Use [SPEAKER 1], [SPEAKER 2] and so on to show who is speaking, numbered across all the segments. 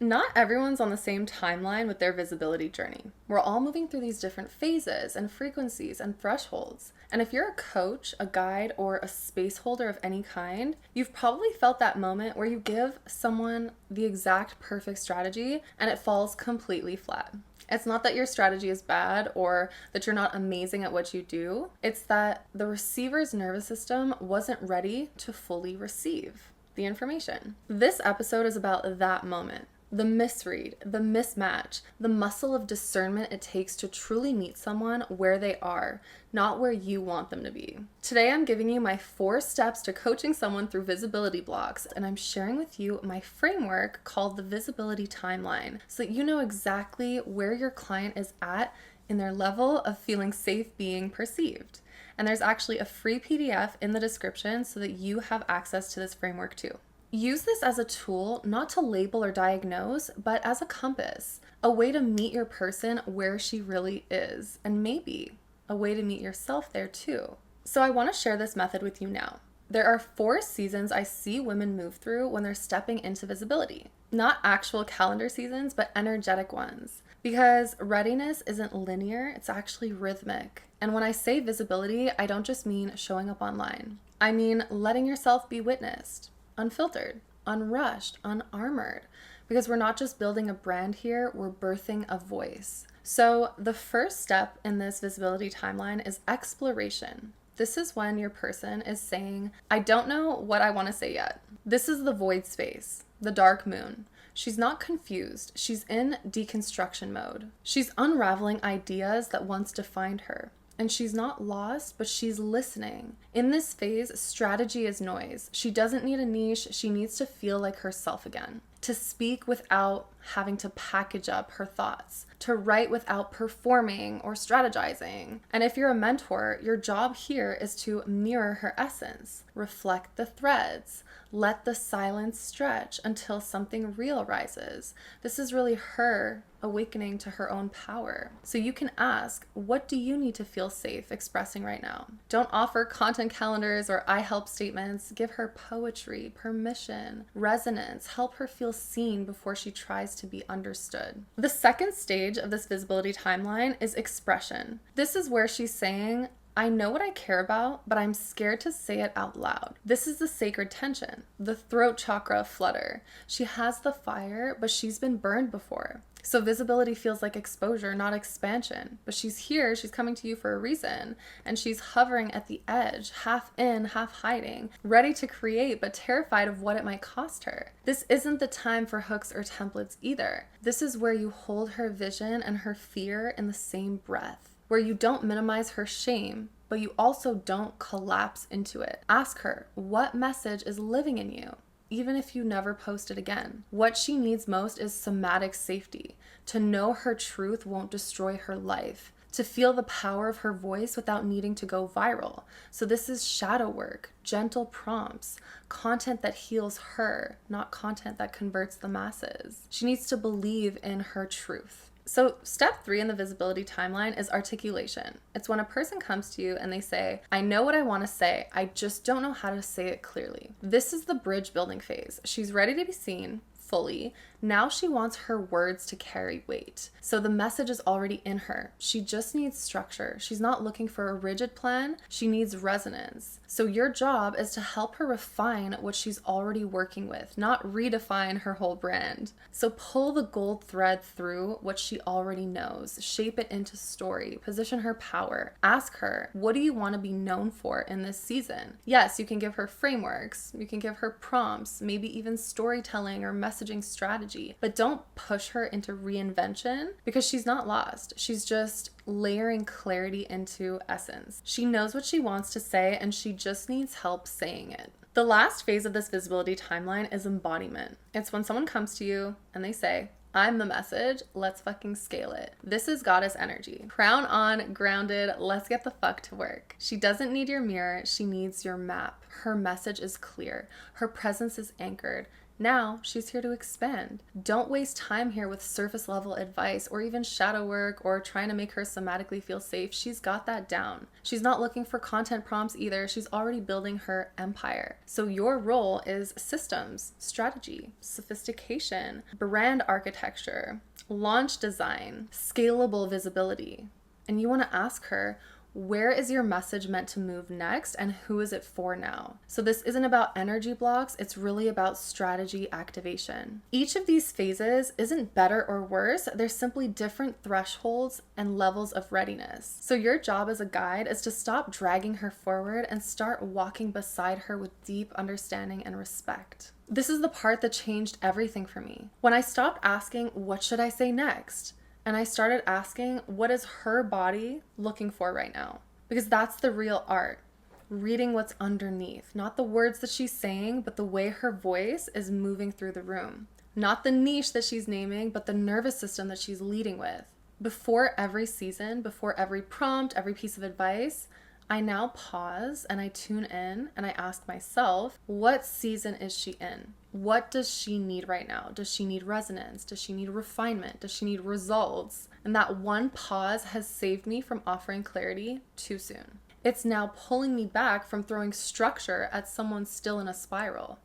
[SPEAKER 1] Not everyone's on the same timeline with their visibility journey. We're all moving through these different phases and frequencies and thresholds. And if you're a coach, a guide, or a space holder of any kind, you've probably felt that moment where you give someone the exact perfect strategy and it falls completely flat. It's not that your strategy is bad or that you're not amazing at what you do. It's that the receiver's nervous system wasn't ready to fully receive the information. This episode is about that moment. The misread, the mismatch, the muscle of discernment it takes to truly meet someone where they are, not where you want them to be. Today, I'm giving you my 4 steps to coaching someone through visibility blocks, and I'm sharing with you my framework called the visibility timeline, so that you know exactly where your client is at in their level of feeling safe being perceived. And there's actually a free PDF in the description so that you have access to this framework too. Use this as a tool, not to label or diagnose, but as a compass, a way to meet your person where she really is, and maybe a way to meet yourself there too. So I want to share this method with you now. There are 4 seasons I see women move through when they're stepping into visibility. Not actual calendar seasons, but energetic ones. Because readiness isn't linear, it's actually rhythmic. And when I say visibility, I don't just mean showing up online. I mean letting yourself be witnessed. Unfiltered, unrushed, unarmored, because we're not just building a brand here, we're birthing a voice. So the first step in this visibility timeline is exploration. This is when your person is saying, I don't know what I want to say yet. This is the void space, the dark moon. She's not confused. She's in deconstruction mode. She's unraveling ideas that once defined her. And she's not lost, but she's listening. In this phase, strategy is noise. She doesn't need a niche. She needs to feel like herself again. To speak without having to package up her thoughts. To write without performing or strategizing. And if you're a mentor, your job here is to mirror her essence. Reflect the threads. Let the silence stretch until something real rises. This is really her awakening to her own power. So you can ask, what do you need to feel safe expressing right now? Don't offer content calendars or I help statements. Give her poetry, permission, resonance. Help her feel seen before she tries to be understood. The second stage of this visibility timeline is expression. This is where she's saying, I know what I care about, but I'm scared to say it out loud. This is the sacred tension, the throat chakra flutter. She has the fire, but she's been burned before. So visibility feels like exposure, not expansion. But she's here, she's coming to you for a reason, and she's hovering at the edge, half in, half hiding, ready to create, but terrified of what it might cost her. This isn't the time for hooks or templates either. This is where you hold her vision and her fear in the same breath, where you don't minimize her shame, but you also don't collapse into it. Ask her, what message is living in you? Even if you never post it again. What she needs most is somatic safety, to know her truth won't destroy her life, to feel the power of her voice without needing to go viral. So this is shadow work, gentle prompts, content that heals her, not content that converts the masses. She needs to believe in her truth. So step 3 in the visibility timeline is articulation. It's when a person comes to you and they say, I know what I want to say, I just don't know how to say it clearly. This is the bridge building phase. She's ready to be seen fully. Now she wants her words to carry weight. So the message is already in her. She just needs structure. She's not looking for a rigid plan. She needs resonance. So your job is to help her refine what she's already working with, not redefine her whole brand. So pull the gold thread through what she already knows, shape it into story, position her power. Ask her, what do you want to be known for in this season? Yes, you can give her frameworks, you can give her prompts, maybe even storytelling or messaging strategy. But don't push her into reinvention because she's not lost. She's just layering clarity into essence. She knows what she wants to say and she just needs help saying it. The last phase of this visibility timeline is embodiment. It's when someone comes to you and they say, I'm the message, let's fucking scale it. This is goddess energy. Crown on, grounded, let's get the fuck to work. She doesn't need your mirror, she needs your map. Her message is clear. Her presence is anchored. Now she's here to expand. Don't waste time here with surface level advice or even shadow work or trying to make her somatically feel safe. She's got that down. She's not looking for content prompts either. She's already building her empire. So your role is systems, strategy, sophistication, brand architecture, launch design, scalable visibility. And you want to ask her, where is your message meant to move next and who is it for now? So this isn't about energy blocks, it's really about strategy activation. Each of these phases isn't better or worse, they're simply different thresholds and levels of readiness. So your job as a guide is to stop dragging her forward and start walking beside her with deep understanding and respect. This is the part that changed everything for me. When I stopped asking, what should I say next? And I started asking, what is her body looking for right now? Because that's the real art. Reading what's underneath. Not the words that she's saying, but the way her voice is moving through the room. Not the niche that she's naming, but the nervous system that she's leading with. Before every season, before every prompt, every piece of advice, I now pause and I tune in and I ask myself, what season is she in? What does she need right now? Does she need resonance? Does she need refinement? Does she need results? And that one pause has saved me from offering clarity too soon. It's now pulling me back from throwing structure at someone still in a spiral.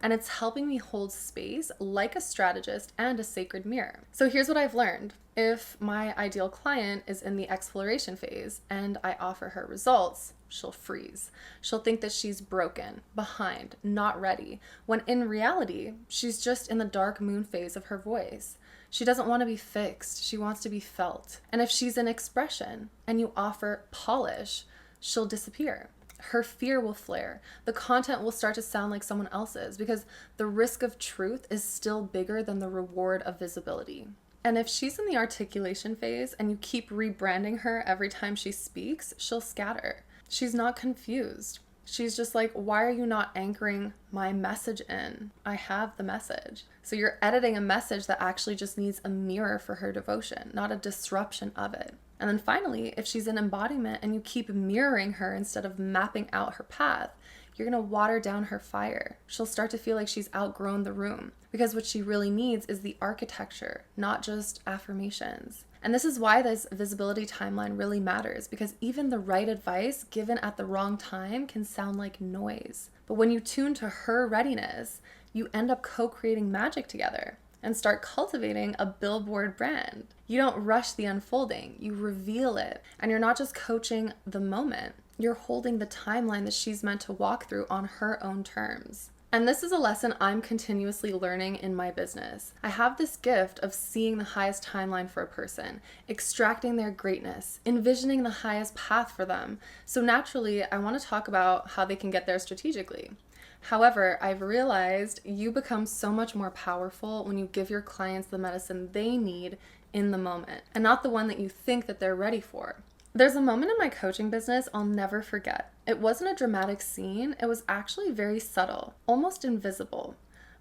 [SPEAKER 1] And it's helping me hold space like a strategist and a sacred mirror. So here's what I've learned. If my ideal client is in the exploration phase and I offer her results, she'll freeze. She'll think that she's broken, behind, not ready, when in reality, she's just in the dark moon phase of her voice. She doesn't want to be fixed. She wants to be felt. And if she's in expression and you offer polish, she'll disappear. Her fear will flare. The content will start to sound like someone else's because the risk of truth is still bigger than the reward of visibility. And if she's in the articulation phase and you keep rebranding her every time she speaks, she'll scatter. She's not confused. She's just like, why are you not anchoring my message in? I have the message. So you're editing a message that actually just needs a mirror for her devotion, not a disruption of it. And then finally, if she's in embodiment and you keep mirroring her instead of mapping out her path, you're going to water down her fire. She'll start to feel like she's outgrown the room because what she really needs is the architecture, not just affirmations. And this is why this visibility timeline really matters, because even the right advice given at the wrong time can sound like noise. But when you tune to her readiness, you end up co-creating magic together and start cultivating a billboard brand. You don't rush the unfolding, you reveal it. And you're not just coaching the moment, you're holding the timeline that she's meant to walk through on her own terms. And this is a lesson I'm continuously learning in my business. I have this gift of seeing the highest timeline for a person, extracting their greatness, envisioning the highest path for them. So naturally, I want to talk about how they can get there strategically. However, I've realized you become so much more powerful when you give your clients the medicine they need in the moment, and not the one that you think that they're ready for. There's a moment in my coaching business I'll never forget. It wasn't a dramatic scene, it was actually very subtle, almost invisible.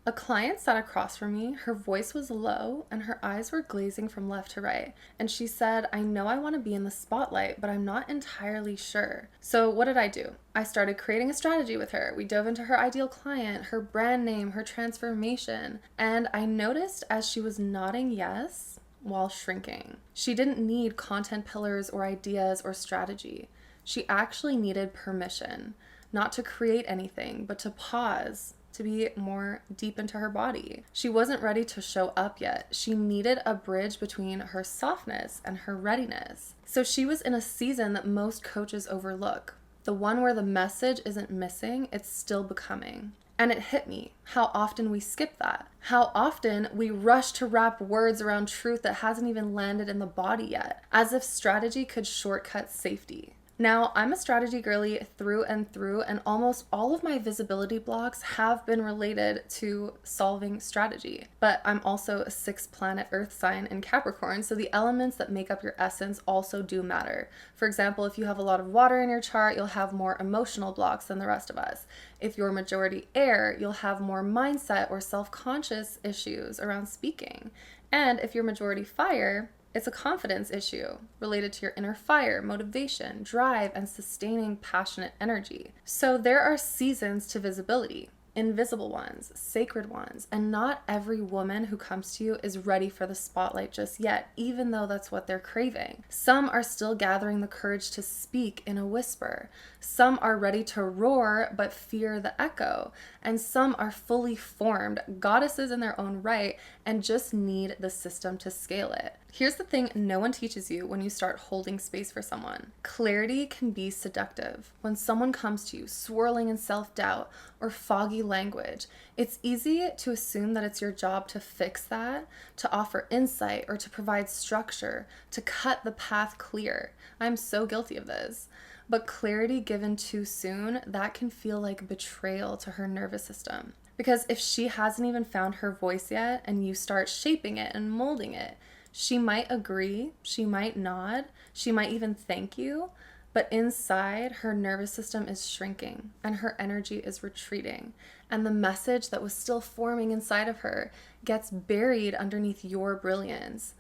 [SPEAKER 1] A client sat across from me, her voice was low, and her eyes were glazing from left to right. And she said, I know I want to be in the spotlight, but I'm not entirely sure. So what did I do? I started creating a strategy with her. We dove into her ideal client, her brand name, her transformation. And I noticed as she was nodding yes, while shrinking. She didn't need content pillars or ideas or strategy. She actually needed permission, not to create anything, but to pause, to be more deep into her body. She wasn't ready to show up yet. She needed a bridge between her softness and her readiness. So she was in a season that most coaches overlook, the one where the message isn't missing, it's still becoming. And it hit me how often we skip that. How often we rush to wrap words around truth that hasn't even landed in the body yet, as if strategy could shortcut safety. Now, I'm a strategy girly through and through, and almost all of my visibility blocks have been related to solving strategy. But I'm also a 6th planet Earth sign in Capricorn, so the elements that make up your essence also do matter. For example, if you have a lot of water in your chart, you'll have more emotional blocks than the rest of us. If you're majority air, you'll have more mindset or self-conscious issues around speaking. And if you're majority fire, it's a confidence issue related to your inner fire, motivation, drive, and sustaining passionate energy. So there are seasons to visibility. invisible ones, sacred ones. And not every woman who comes to you is ready for the spotlight just yet, even though that's what they're craving. Some are still gathering the courage to speak in a whisper. Some are ready to roar but fear the echo. And some are fully formed, goddesses in their own right, and just need the system to scale it. Here's the thing no one teaches you when you start holding space for someone. Clarity can be seductive. When someone comes to you swirling in self-doubt or foggy language, it's easy to assume that it's your job to fix that, to offer insight, or to provide structure, to cut the path clear. I'm so guilty of this. But clarity given too soon, that can feel like betrayal to her nervous system. Because if she hasn't even found her voice yet and you start shaping it and molding it, she might agree, she might nod, she might even thank you, but inside her nervous system is shrinking and her energy is retreating. And the message that was still forming inside of her gets buried underneath your brilliance.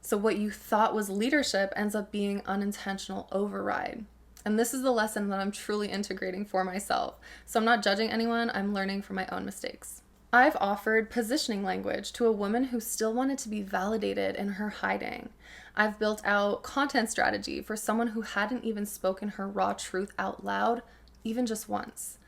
[SPEAKER 1] So what you thought was leadership ends up being unintentional override. And this is the lesson that I'm truly integrating for myself. So I'm not judging anyone, I'm learning from my own mistakes. I've offered positioning language to a woman who still wanted to be validated in her hiding. I've built out content strategy for someone who hadn't even spoken her raw truth out loud, even just once.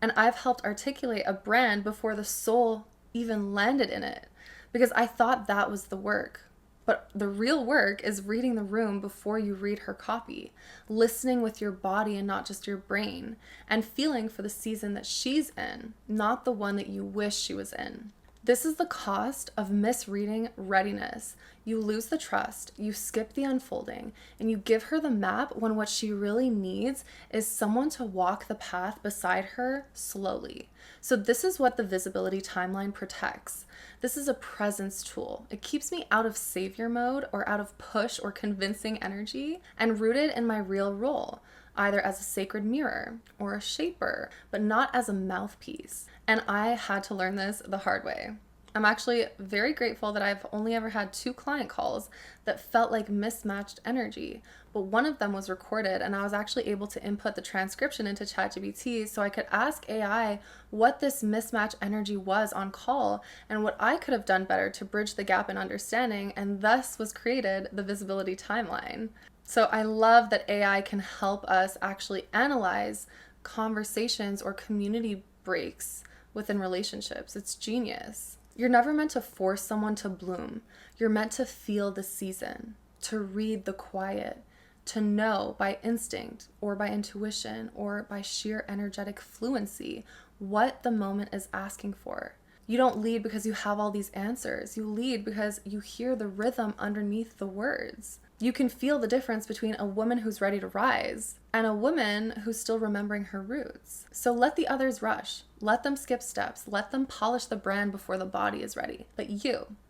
[SPEAKER 1] And I've helped articulate a brand before the soul even landed in it, because I thought that was the work. But the real work is reading the room before you read her copy, listening with your body and not just your brain, and feeling for the season that she's in, not the one that you wish she was in. This is the cost of misreading readiness. You lose the trust, you skip the unfolding, and you give her the map when what she really needs is someone to walk the path beside her slowly. So this is what the visibility timeline protects. This is a presence tool. It keeps me out of savior mode or out of push or convincing energy and rooted in my real role, either as a sacred mirror or a shaper, but not as a mouthpiece. And I had to learn this the hard way. I'm actually very grateful that I've only ever had 2 client calls that felt like mismatched energy, but one of them was recorded and I was actually able to input the transcription into ChatGPT so I could ask AI what this mismatch energy was on call and what I could have done better to bridge the gap in understanding, and thus was created the visibility timeline. So I love that AI can help us actually analyze conversations or community breaks within relationships. It's genius. You're never meant to force someone to bloom. You're meant to feel the season, to read the quiet, to know by instinct or by intuition or by sheer energetic fluency what the moment is asking for. You don't lead because you have all these answers. You lead because you hear the rhythm underneath the words. You can feel the difference between a woman who's ready to rise and a woman who's still remembering her roots. So let the others rush. Let them skip steps. Let them polish the brand before the body is ready. But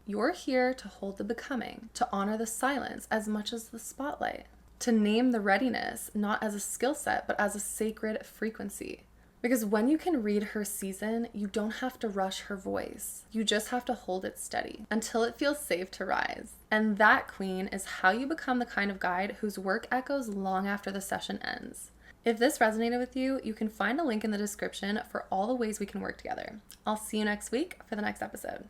[SPEAKER 1] you're here to hold the becoming, to honor the silence as much as the spotlight, to name the readiness, not as a skill set, but as a sacred frequency. Because when you can read her season, you don't have to rush her voice. You just have to hold it steady until it feels safe to rise. And that, queen, is how you become the kind of guide whose work echoes long after the session ends. If this resonated with you, you can find a link in the description for all the ways we can work together. I'll see you next week for the next episode.